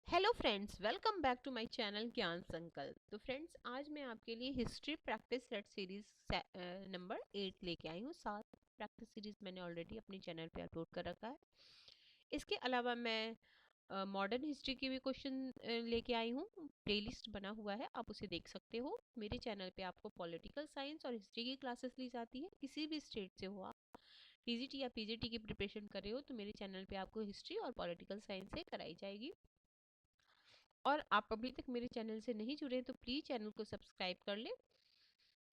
Hello friends, welcome back to my channel Gyan Sankalp. तो friends, आज मैं आपके लिए history practice set series number 8 लेके आई हूँ। 7 प्रैक्टिस सीरीज मैंने ऑलरेडी अपने चैनल पे अपलोड कर रखा है। इसके अलावा मैं मॉडर्न हिस्ट्री के भी क्वेश्चन लेके आई हूँ। प्लेलिस्ट बना हुआ है, आप उसे देख सकते हो। मेरे चैनल पे आपको पॉलिटिकल साइंस और हिस्ट्री की क्लासेस ली जाती है। किसी भी स्टेट से हो आप, टीजीटी या पीजीटी की प्रिपरेशन कर रहे हो, तो मेरे चैनल पे आपको हिस्ट्री और पॉलिटिकल साइंस से कराई जाएगी। और आप अभी तक मेरे चैनल से नहीं जुड़े तो प्लीज़ चैनल को सब्सक्राइब कर ले,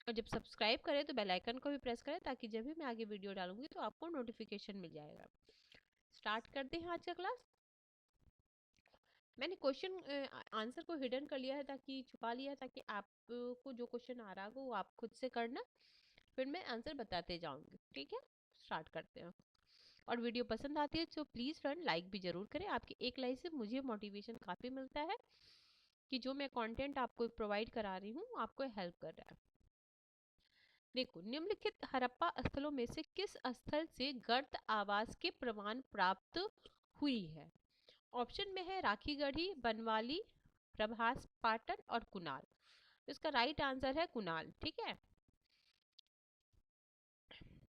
और जब सब्सक्राइब करें तो बेल आइकन को भी प्रेस करें, ताकि जब भी मैं आगे वीडियो डालूंगी तो आपको नोटिफिकेशन मिल जाएगा। स्टार्ट करते हैं आज का क्लास। मैंने क्वेश्चन आंसर को हिडन कर लिया है, ताकि छुपा लिया है, ताकि आपको जो क्वेश्चन आ रहा हो वो आप खुद से करना, फिर मैं आंसर बताते जाऊंगी। ठीक है, स्टार्ट करते हैं। और वीडियो पसंद आती है तो प्लीज़ फ्रेंड लाइक भी जरूर करें। आपकी एक लाइक से मुझे मोटिवेशन काफ़ी मिलता है कि जो मैं कंटेंट आपको प्रोवाइड करा रही हूँ आपको हेल्प कर रहा है। देखो, निम्नलिखित हड़प्पा स्थलों में से किस स्थल से गर्त आवास के प्रमाण प्राप्त हुई है? ऑप्शन में है राखीगढ़ी, बनवाली, प्रभास पाटन और कुणाल। तो इसका राइट आंसर है कुणाल। ठीक है,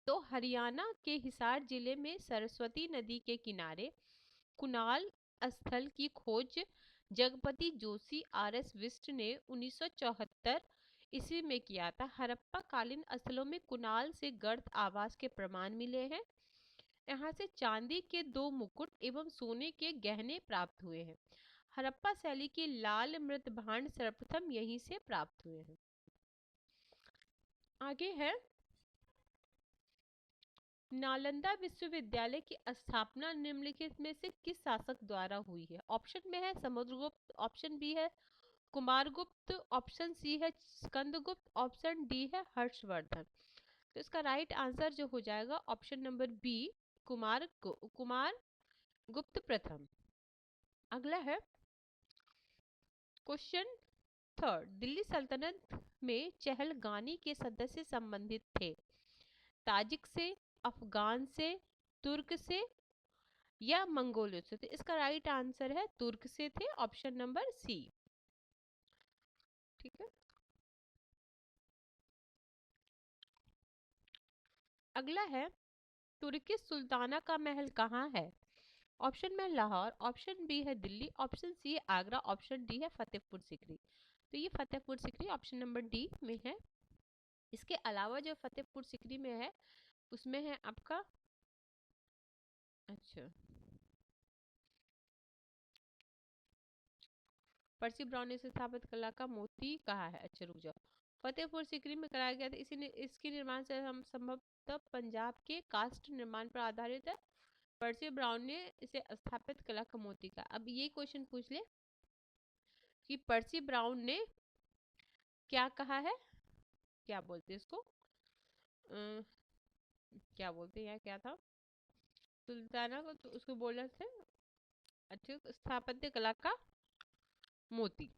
तो हरियाणा के हिसार जिले में सरस्वती नदी के किनारे कुणाल स्थल की खोज जगपति जोशी आर एस विस्ट ने 1974 ईस्वी में किया था। हड़प्पा कालीन स्थलों में कुणाल से गर्त आवास के प्रमाण मिले हैं। यहाँ से चांदी के 2 मुकुट एवं सोने के गहने प्राप्त हुए हैं। हड़प्पा शैली के लाल मृत भांड सर्वप्रथम यहीं से प्राप्त हुए हैं। आगे है, नालंदा विश्वविद्यालय की स्थापना निम्नलिखित में से किस शासक द्वारा हुई है? ऑप्शन में है समुद्रगुप्त, ऑप्शन बी है कुमारगुप्त, ऑप्शन सी है स्कंदगुप्त, ऑप्शन डी है हर्षवर्धन। तो इसका राइट आंसर जो हो जाएगा ऑप्शन नंबर बी, कुमार गुप्त प्रथम। अगला है क्वेश्चन थर्ड। दिल्ली सल्तनत में चहलगानी के सदस्य संबंधित थे ताजिक से, अफगान से, तुर्क से या मंगोलों से? तो इसका राइट आंसर है तुर्क से थे, ऑप्शन नंबर सी। ठीक है, अगला है, तुर्की सुल्ताना का महल कहाँ है? ऑप्शन में लाहौर, ऑप्शन बी है दिल्ली, ऑप्शन सी है आगरा, ऑप्शन डी है फतेहपुर सीकरी। तो ये Fatehpur Sikri option number D में है। इसके अलावा जो फतेहपुर सीकरी में है उसमें है आपका, अच्छा, पर्सी ब्राउन ने स्थापित कला का मोती कहा है। अच्छा रुक जाओ, फतेहपुर सीकरी में कराया गया था। इसी ने इसके निर्माण से हम संभवतः पंजाब के कास्ट निर्माण पर आधारित है। पर्सी ब्राउन ने इसे स्थापित कला का मोती कहा। अब ये क्वेश्चन पूछ ले कि पर्सी ब्राउन ने क्या कहा है, क्या बोलते हैं इसको, क्या बोलते हैं, क्या था सुल्ताना को, तो उसको बोला थे अच्छे स्थापत्य कला का मोती।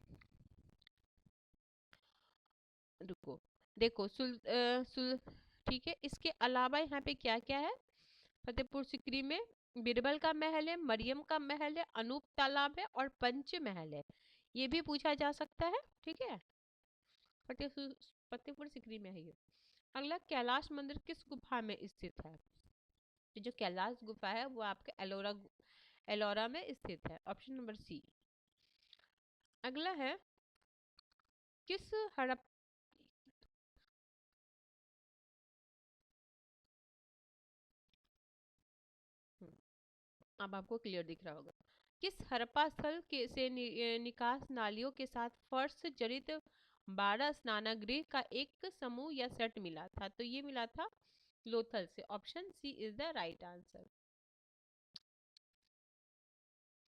रुको, देखो ठीक है, इसके अलावा यहाँ पे क्या क्या है? फतेहपुर सीकरी में बीरबल का महल है, मरियम का महल है, अनूप तालाब है और पंच महल है। ये भी पूछा जा सकता है। ठीक है, फतेहपुर फतेहपुर सीकरी में है ये। अगला, कैलाश मंदिर किस गुफा में स्थित है? तो जो कैलाश गुफा है वो आपके एलोरा में स्थित है, ऑप्शन नंबर सी। अगला है, किस हड़प हम्म, अब आपको क्लियर दिख रहा होगा। किस हड़प्पा स्थल के से निकास नालियों के साथ फर्श जड़ित 12 स्नानगृह का एक समूह या सेट मिला था? तो ये मिला था लोथल से, option C is the right answer.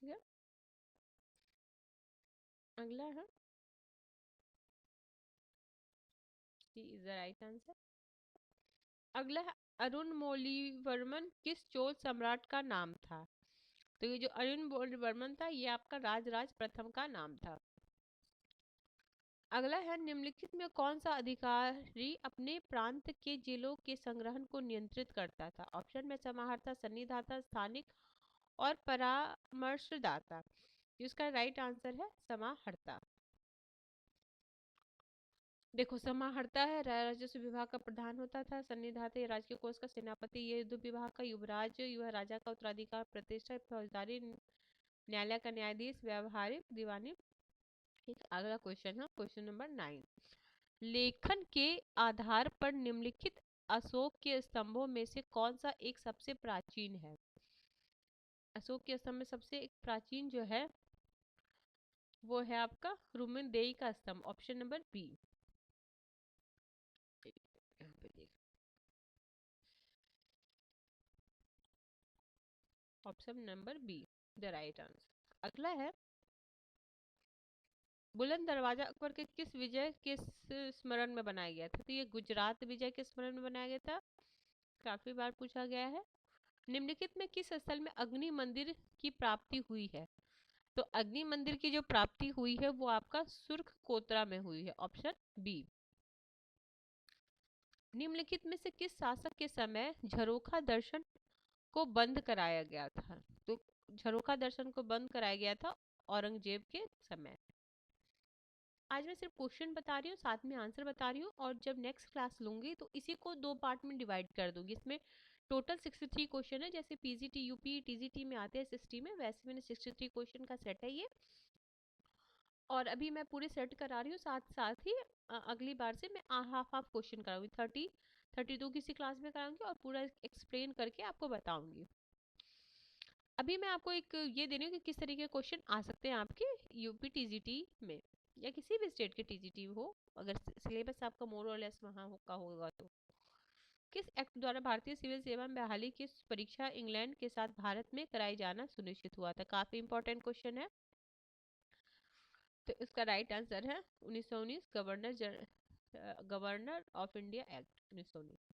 ठीक है, अगला है, C is the right answer. अगला है, अरुण किस चोल सम्राट का नाम था? तो ये जो अरुण था ये आपका राजराज प्रथम का नाम था। अगला है, निम्नलिखित में कौन सा अधिकारी अपने प्रांत के जिलों के संग्रहण को नियंत्रित करता था? ऑप्शन में समाहर्ता, सन्निधाता, स्थानिक और परामर्शदाता। जिसका राइट आंसर है समाहर्ता। देखो, समाहर्ता है राजस्व विभाग का प्रधान होता था। सन्निधाते राजकीय कोष का सेनापति, ये युद्ध विभाग का युवराज, यह राजा का उत्तराधिकार, प्रतिष्ठा फौजदारी न्यायालय का न्यायाधीश, व्यवहारिक दीवानी। एक अगला क्वेश्चन है, क्वेश्चन नंबर 9। लेखन के आधार पर निम्नलिखित अशोक के स्तंभों में से कौन सा एक सबसे प्राचीन है? अशोक के स्तंभ में सबसे एक प्राचीन जो है वो है आपका रुमेनदेई का स्तंभ, ऑप्शन नंबर बी। यहाँ पे देख, option number be the right answer. अगला है, बुलंद दरवाजा अकबर के किस विजय के स्मरण में बनाया गया था? तो ये गुजरात विजय के स्मरण में बनाया गया था, काफी बार पूछा गया है। निम्नलिखित में किस स्थल में अग्नि मंदिर की प्राप्ति हुई है? तो अग्नि मंदिर की जो प्राप्ति हुई है वो आपका सुर्ख कोतरा में हुई है, ऑप्शन बी। निम्नलिखित में से किस शासक के समय झरोखा दर्शन को बंद कराया गया था? तो झरोखा दर्शन को बंद कराया गया था औरंगजेब के समय। आज मैं सिर्फ क्वेश्चन बता रही हूँ, साथ में आंसर बता रही हूँ, और जब नेक्स्ट क्लास लूंगी तो इसी को 2 पार्ट में डिवाइड कर दूंगी। इसमें टोटल 63 क्वेश्चन है, जैसे पीजीटी यूपी टीजीटी में आते हैं एसएसटी में, वैसे मैंने 63 क्वेश्चन का सेट है ये। और अभी मैं पूरे सेट करा रही हूँ, साथ साथ ही अगली बार से मैं हाफ हाफ क्वेश्चन कराऊंगी। 32 किसी क्लास में कराऊंगी और पूरा एक्सप्लेन करके आपको बताऊंगी। अभी मैं आपको एक ये दे रही हूँ कि किस तरीके के क्वेश्चन आ सकते हैं आपके यूपी टीजीटी में, या किसी भी स्टेट के टीजीटी हो, अगर सिलेबस आपका मोर और लेस वहाँ का होगा तो। किस एक्ट द्वारा भारतीय सिविल सेवा में बहाली की परीक्षा इंग्लैंड के साथ भारत में कराई जाना सुनिश्चित हुआ था? काफी इंपॉर्टेंट क्वेश्चन है। तो इसका राइट आंसर है 1919 governor of India act 1919।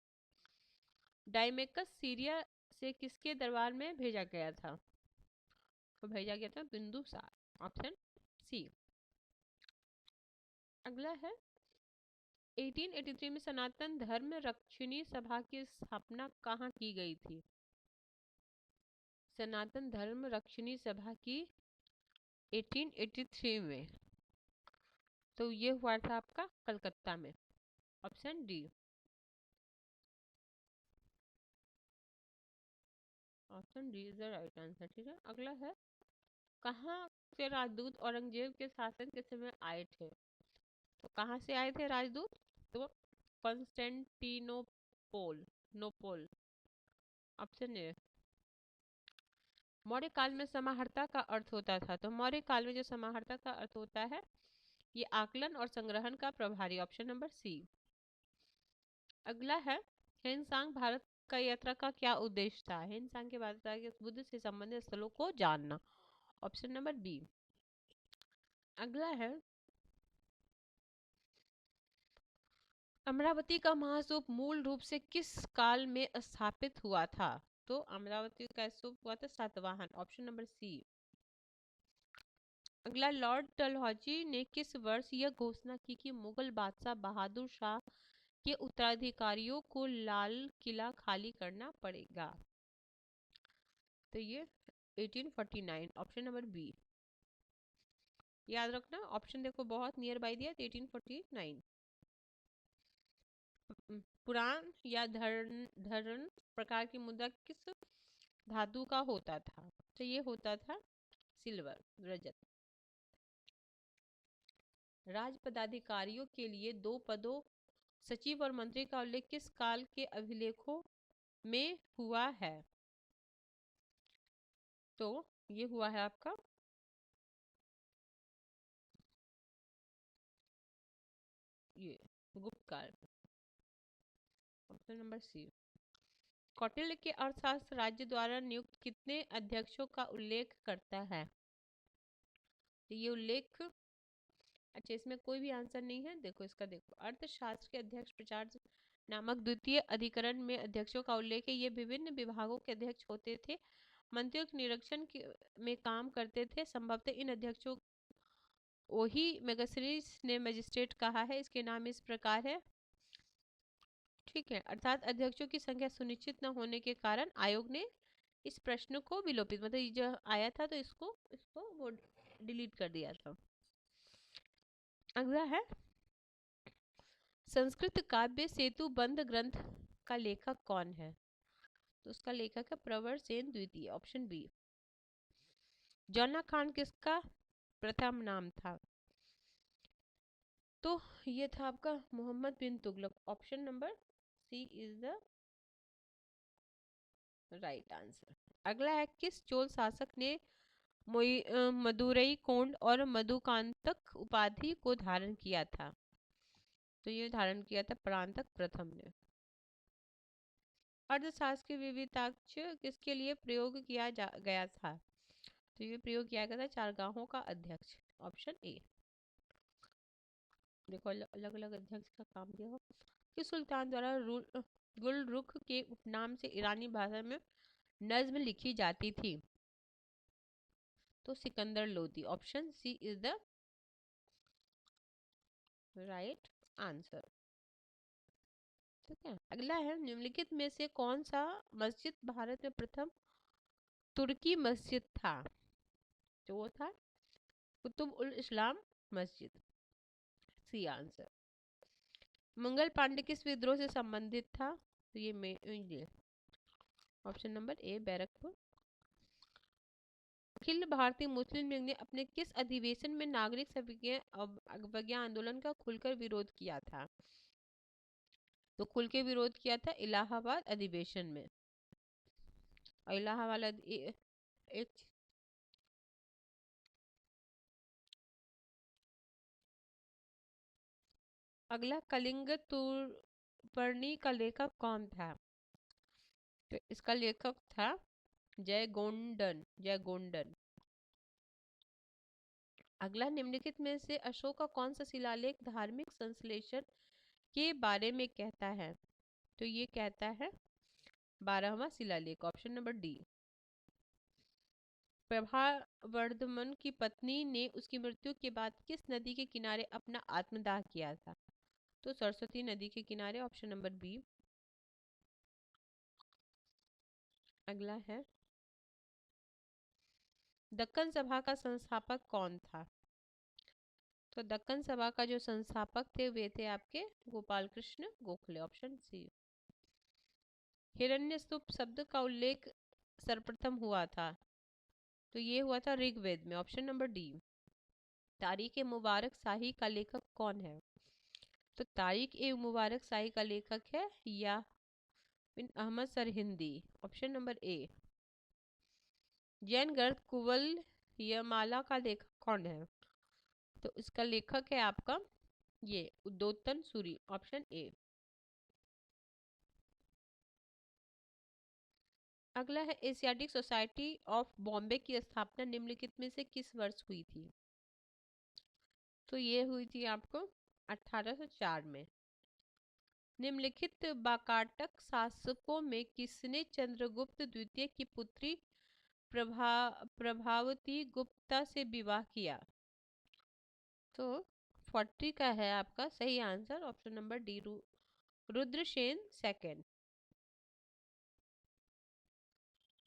डाइमेकस Syria से किसके दरबार में भेजा गया था? तो भेजा गया था बिंदुसार, ऑप्शन सी। अगला है, 1883 में सनातन धर्म रक्षिणी सभा की स्थापना कहाँ की गई थी? सनातन धर्म रक्षिणी सभा की 1883 में, तो ये हुआ था आपका कलकत्ता में, option D. Option D is the right answer. ठीक है, अगला है, कहाँ से राजदूत औरंगजेब के शासन के समय आए थे? तो कहाँ से आए थे राजदूत? तो कंस्टेंटिनोपोल, नोपोल, ऑप्शन ए। मौर्य काल में समाहर्ता का अर्थ होता था? तो मौर्य काल में जो समाहर्ता का अर्थ होता है ये आकलन और संग्रहण का प्रभारी, ऑप्शन नंबर सी। अगला है, हेनसांग भारत का यात्रा का क्या उद्देश्य था? हेनसांग के बाद बुद्ध से संबंधित स्थलों को जानना, ऑप्शन नंबर बी। अगला है, अमरावती का महास्तूप मूल रूप से किस काल में स्थापित हुआ था? तो अमरावती का स्तूप हुआ था सातवाहन, ऑप्शन नंबर सी। अगला, लॉर्ड डलहौजी ने किस वर्ष यह घोषणा की कि मुगल बादशाह बहादुर शाह के उत्तराधिकारियों को लाल किला खाली करना पड़ेगा? तो ये 1849, ऑप्शन नंबर बी। याद रखना, ऑप्शन देखो बहुत नियर बाय दिया, 1849। पुराण या धरण प्रकार की मुद्रा किस धातु का होता था? तो ये होता था सिल्वर, रजत। राज पदाधिकारियों के लिए 2 पदों सचिव और मंत्री का उल्लेख किस काल के अभिलेखों में हुआ है? तो ये हुआ है आपका ये गुप्त काल, ऑप्शन नंबर सी। कौटिल्य के अर्थशास्त्र राज्य द्वारा नियुक्त कितने अध्यक्षों का उल्लेख करता है? तो ये उल्लेख, अच्छा इसमें कोई भी आंसर नहीं है। देखो इसका, देखो अर्थशास्त्र के अध्यक्ष प्रचार नामक द्वितीय अधिकरण में अध्यक्षों का उल्लेख है। ये विभिन्न विभागों के अध्यक्ष होते थे, मंत्रियों के निरीक्षण में काम करते थे। संभवतः इन अध्यक्षों वही मेगास्टीनिस ने मजिस्ट्रेट कहा है। इसके नाम इस प्रकार है, ठीक है। अर्थात अध्यक्षों की संख्या सुनिश्चित न होने के कारण आयोग ने इस प्रश्न को विलोपित, मतलब ये जो आया था तो इसको इसको वो डिलीट कर दिया था। अगला है, संस्कृत काव्य सेतुबंध ग्रंथ का लेखक कौन है? तो उसका लेखक है प्रवर सेन द्वितीय, ऑप्शन बी। जौना खान किसका प्रथम नाम था? तो ये था आपका Mohammad bin Tughlaq, option number C is the right answer. अगला है, किस चोल शासक ने मदुरई कोंड और मधुकांतक उपाधि को धारण किया था? तो ये धारण किया था परांतक प्रथम ने। अर्थशास्त्र के विविधाक्ष किसके लिए प्रयोग किया गया था? तो ये प्रयोग किया गया था चारगाहों का अध्यक्ष, ऑप्शन ए। देखो अलग अलग अध्यक्ष का काम दिया हो। किस सुल्तान द्वारा गुलरुख के उपनाम से ईरानी भाषा में नज्म लिखी जाती थी? तो Sikandar Lodi, option C is the right answer. ठीक है, अगला है, निम्नलिखित में से कौन सा मस्जिद भारत में प्रथम तुर्की मस्जिद था? जो वो था कुतुब उल इस्लाम मस्जिद, सी आंसर। मंगल पांडे किस विद्रोह से संबंधित था? तो ये ऑप्शन नंबर ए बैरकपुर। अखिल भारतीय मुस्लिम लीग ने अपने किस अधिवेशन में नागरिक अवज्ञा आंदोलन का खुलकर विरोध किया था? तो खुल के विरोध किया था इलाहाबाद अधिवेशन में। और इलाहाबाद एक अगला, कलिंग तुर्पणी का लेखक कौन था? तो इसका लेखक था जय गोंडन। अगला, निम्नलिखित में से अशोक का कौन सा शिलालेख धार्मिक संश्लेषण के बारे में कहता है? तो ये कहता है 12वां शिलालेख, ऑप्शन नंबर डी। प्रभावर्धमान की पत्नी ने उसकी मृत्यु के बाद किस नदी के किनारे अपना आत्मदाह किया था? तो सरस्वती नदी के किनारे, ऑप्शन नंबर बी। अगला है, दक्कन सभा का संस्थापक कौन था? तो दक्कन सभा का जो संस्थापक थे वे थे आपके गोपाल कृष्ण गोखले, ऑप्शन सी। हिरण्यस्तुप शब्द का उल्लेख सर्वप्रथम हुआ था? तो ये हुआ था ऋग्वेद में, ऑप्शन नंबर डी। तारीख ए मुबारक शाही का लेखक कौन है? तो तारीख ए मुबारक शाही का लेखक है या bin Ahmad Sirhindi, option number A. Jain ग्रंथ कुवल यमाला का लेखक कौन है? तो इसका लेखक है आपका ये उद्योतन सूरी, ऑप्शन ए। अगला है, एशियाटिक सोसाइटी ऑफ बॉम्बे की स्थापना निम्नलिखित में से किस वर्ष हुई थी? तो ये हुई थी आपको 1804 में। निम्नलिखित बाकाटक शासकों में किसने चंद्रगुप्त द्वितीय की पुत्री प्रभावती गुप्ता से विवाह किया? तो 40 का है आपका सही answer, option number D Rudrasen second.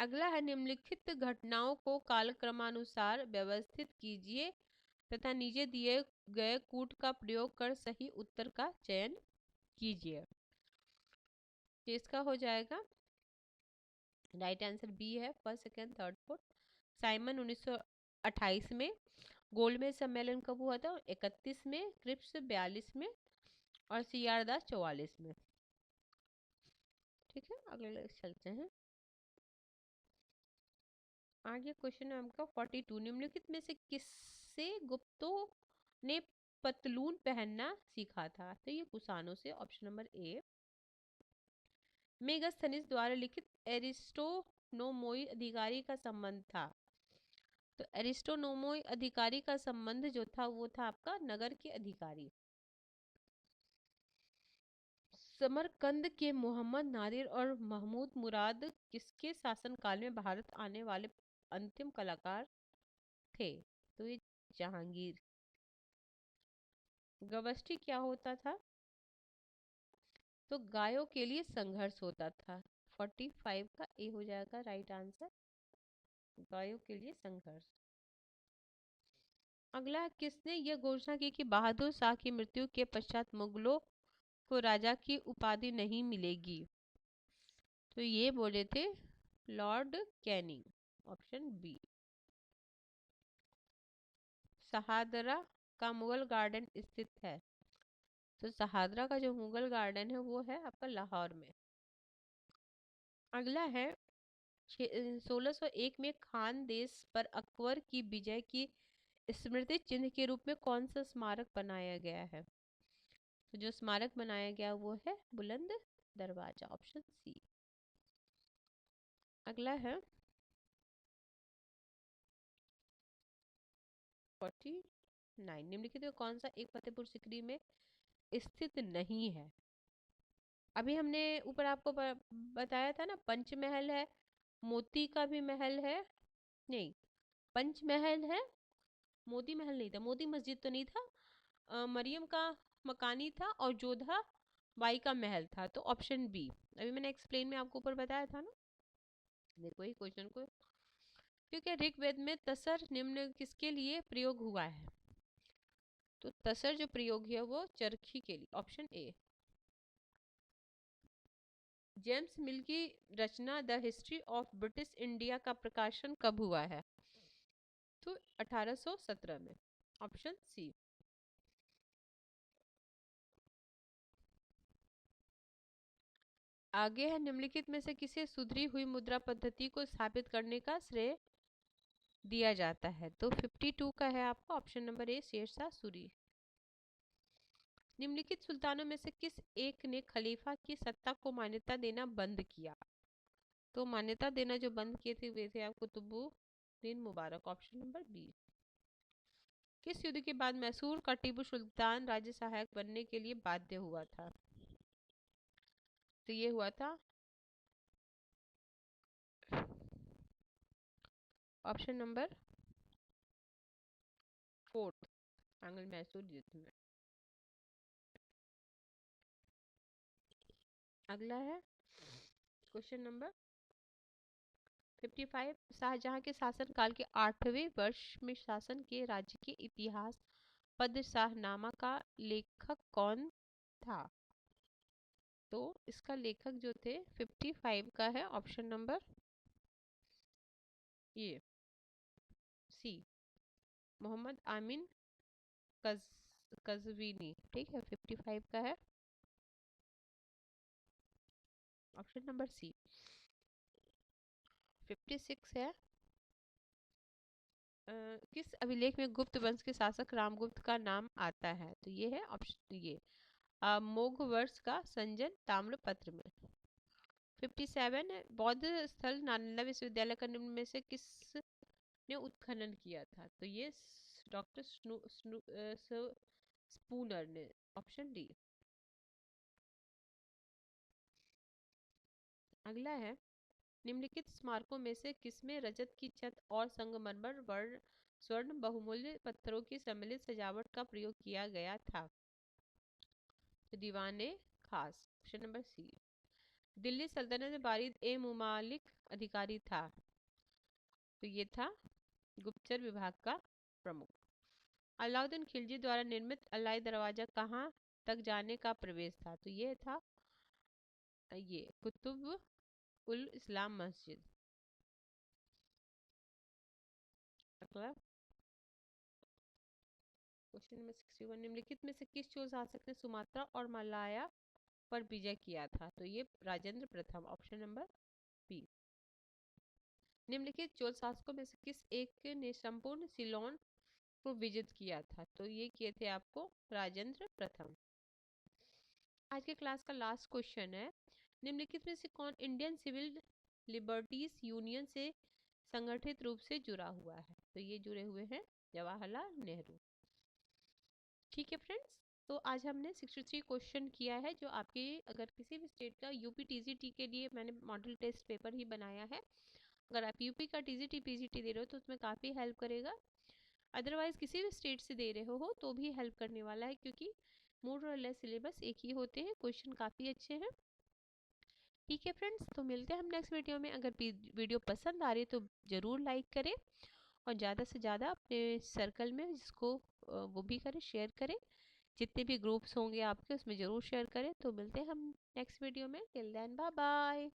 अगला है, निम्नलिखित घटनाओं को कालक्रमानुसार व्यवस्थित कीजिए तथा नीचे दिए गए कूट का प्रयोग कर सही उत्तर का चयन कीजिए। तो इसका हो जाएगा राइट आंसर बी है, first second third fourth. Simon 1928 में। गोलमेज सम्मेलन कब हुआ था? 31 में। क्रिप्स 42 में। और सी आर दास 44 में। ठीक है, अगले चलते हैं। आगे क्वेश्चन है आपका 42, निम्नलिखित में से किससे गुप्तों ने पतलून पहनना सीखा था? तो ये कुषाणों से, ऑप्शन नंबर ए। मेगास्थनीज द्वारा लिखित एरिस्टोनोमोई अधिकारी का संबंध था? तो एरिस्टोनोमोई अधिकारी का संबंध जो था वो था आपका नगर के अधिकारी। समरकंद के मोहम्मद नादिर और महमूद मुराद किसके शासनकाल में भारत आने वाले अंतिम कलाकार थे? तो ये जहांगीर। गवस्टी क्या होता था? तो गायों के लिए संघर्ष होता था। 45 का ए हो जाएगा राइट आंसर, गायों के लिए संघर्ष। अगला, किसने यह घोषणा की कि बहादुर शाह की मृत्यु के पश्चात मुगलों को राजा की उपाधि नहीं मिलेगी? तो ये बोले थे Lord Canning, option B. Shahdara का मुगल गार्डन स्थित है? तो सहादरा का जो मुगल गार्डन है वो है आपका लाहौर में। अगला है, 1601 में खान देश पर अकबर की विजय की स्मृति चिन्ह के रूप में कौन सा स्मारक बनाया गया है? तो जो स्मारक बनाया गया वो है बुलंद दरवाजा, ऑप्शन सी। अगला है 49, निम्नलिखित में कौन सा एक फतेहपुर सिकरी में स्थित नहीं है? अभी हमने ऊपर आपको बताया था ना, पंचमहल है, मोती का भी महल है, नहीं, पंचमहल है, मोती महल नहीं था, मोती मस्जिद तो नहीं था, मरियम का मकानी था, और जोधा बाई का महल था, तो ऑप्शन बी। अभी मैंने एक्सप्लेन में आपको ऊपर बताया था ना, देखो ही क्वेश्चन को। क्योंकि ऋग्वेद में तसर निम्न किसके लिए प्रयोग हुआ है? तो तसर जो प्रयोग है वो चरखी के लिए, ऑप्शन ए। जेम्स मिल की रचना the history of British India का प्रकाशन कब हुआ है? तो 1817 में, ऑप्शन सी। आगे है, निम्नलिखित में से किसे सुधरी हुई मुद्रा पद्धति को स्थापित करने का श्रेय दिया जाता है? तो 52 का है आपका option number A, Sher Shah Suri. निम्नलिखित सुल्तानों में से किस एक ने खलीफा की सत्ता को मान्यता देना बंद किया? तो मान्यता देना जो बंद किए थे वे थे आप Qutbuddin Mubarak, option number B. किस युद्ध के बाद मैसूर का टीपू सुल्तान राज्य सहायक बनने के लिए बाध्य हुआ था? तो ये हुआ था ऑप्शन नंबर 4, आंग्ल मैसूर युद्ध में। अगला है क्वेश्चन नंबर 55, शाहजहां के शासनकाल के 8वें वर्ष में शासन के राज्य के इतिहास पद शाहनामा का लेखक कौन था? तो इसका लेखक जो थे 55 का है ऑप्शन नंबर ये सी, मोहम्मद आमीन कज कजवीनी, ठीक है, 55 का है ऑप्शन नंबर सी। 56 है, किस अभिलेख में गुप्त वंश के शासक रामगुप्त का नाम आता है? तो ये है ऑप्शन ये, मोघ वर्ष का संजन ताम्रपत्र में। 57 है, बौद्ध स्थल नालंदा विश्वविद्यालय का निम्न में से किस ने उत्खनन किया था? तो ये डॉक्टर स्पूनर ने, ऑप्शन डी। अगला है, निम्नलिखित स्मारकों में से किसमें रजत की छत और संगमरमर वर्ण स्वर्ण बहुमूल्य पत्थरों की सम्मिलित सजावट का प्रयोग किया गया था? तो दीवाने खास, ऑप्शन नंबर सी। दिल्ली सल्तनत में बारिद ए मुमालिक अधिकारी था? तो ये था गुप्तचर विभाग का प्रमुख। अलाउद्दीन खिलजी द्वारा निर्मित अलाई दरवाजा कहाँ तक जाने का प्रवेश था? तो ये था ये कुतुब उल इस्लाम मस्जिद। अगला क्वेश्चन नंबर 61, निम्नलिखित में से किस चोल शासक ने सुमात्रा और मलाया पर विजय किया था? तो ये राजेंद्र प्रथम, ऑप्शन नंबर बी। निम्नलिखित चोल शासकों में से किस एक ने संपूर्ण सिलोन को विजित किया था? तो ये किए थे आपको राजेंद्र प्रथम। आज के क्लास का लास्ट क्वेश्चन है, निम्नलिखित में से कौन इंडियन सिविल लिबर्टीज यूनियन से संगठित रूप से जुड़ा हुआ है? तो ये जुड़े हुए हैं जवाहरलाल नेहरू। ठीक है फ्रेंड्स, तो आज हमने 63 क्वेश्चन किया है, जो आपके अगर किसी भी स्टेट का यूपी टीजीटी के लिए मैंने मॉडल टेस्ट पेपर ही बनाया है। अगर आप यूपी का टीजीटी पीजीटी दे रहे हो तो उसमें काफ़ी हेल्प करेगा। अदरवाइज किसी भी स्टेट से दे रहे हो तो भी हेल्प करने वाला है, क्योंकि मोर और लेस सिलेबस एक ही होते हैं, क्वेश्चन काफ़ी अच्छे हैं। ठीक है फ्रेंड्स, तो मिलते हैं हम नेक्स्ट वीडियो में। अगर वीडियो पसंद आ रही है तो ज़रूर लाइक करें और ज़्यादा से ज़्यादा अपने सर्कल में जिसको वो भी करें, शेयर करें। जितने भी ग्रुप्स होंगे आपके उसमें ज़रूर शेयर करें। तो मिलते हैं हम नेक्स्ट वीडियो में। Till then bye bye.